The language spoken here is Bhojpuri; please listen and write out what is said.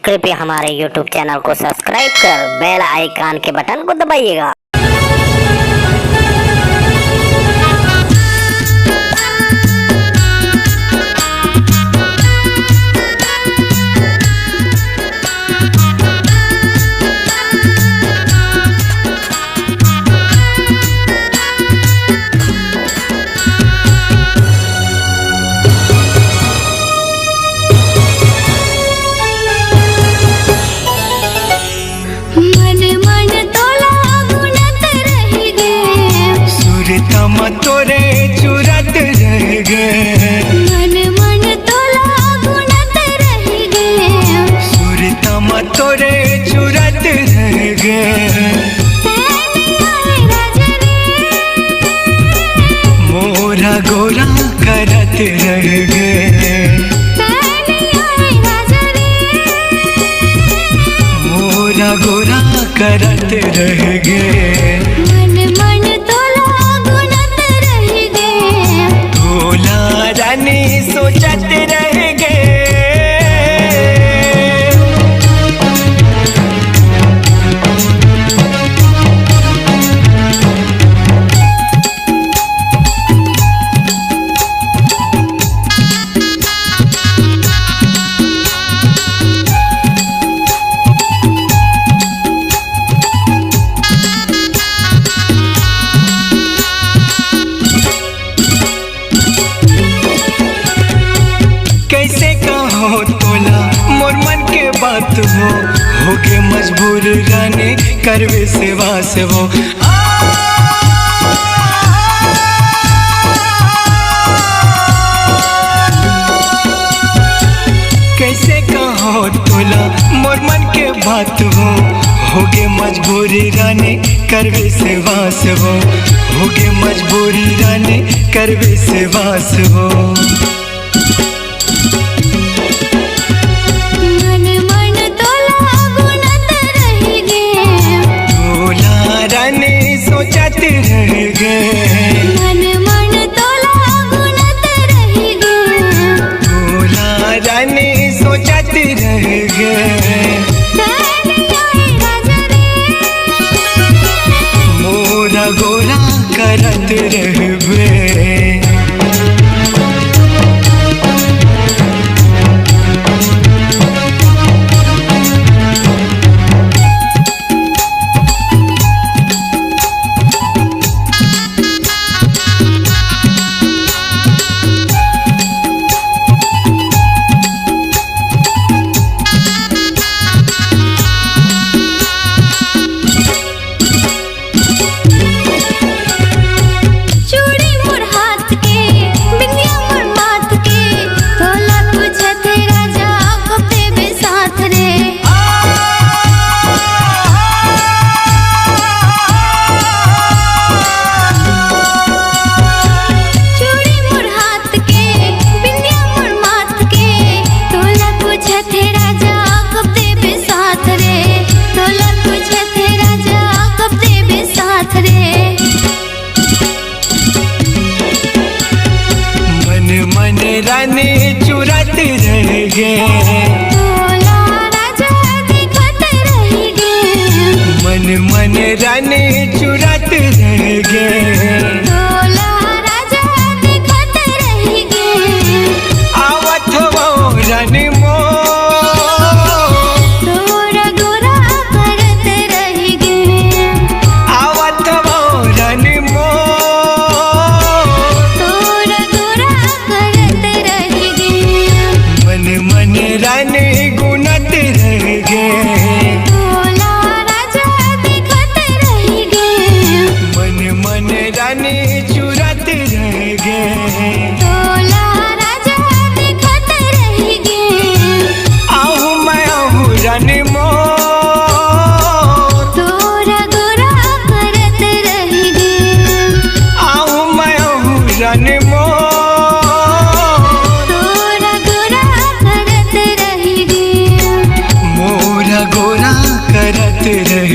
कृपया हमारे YouTube चैनल को सब्सक्राइब कर बेल आइकन के बटन को दबाइएगा। तोरे चुरत रह गए मन मन तोला गुनत रह गए सुरतम तोरे चुरत रह गए मोरा गोरा करत रह गए मोरा गोरा करत रह गए रानी सोचत रह गए तोला मोर मन के बात हो के मजबूर रानी करवे सेवा से वो कैसे कहो तोला मोर मन के बात हो के मजबूरी रानी करवे सेवा से वो के मजबूरी रानी करवे सेवा से वो सोचत रह गए मन मन तोला गुनत रह गए तोला रानी सोचत रह गए मोरा गोरा करत रह गए रानी चुरत रह गए मन मन रानी चुरत रह गए आवत वो रानी मो तोरा गोरा करत रह गए आवत वो रानी मो मन रानी गुनत रह गए तोला राजा दिखत रह गए मन मन रानी चुरत रह गए तोला राजा दिखत रह गए आहू मैं आहू रानी मो तोरा गोरा करत रह गए आहू मैं आहू रानी मो गोरा करत रह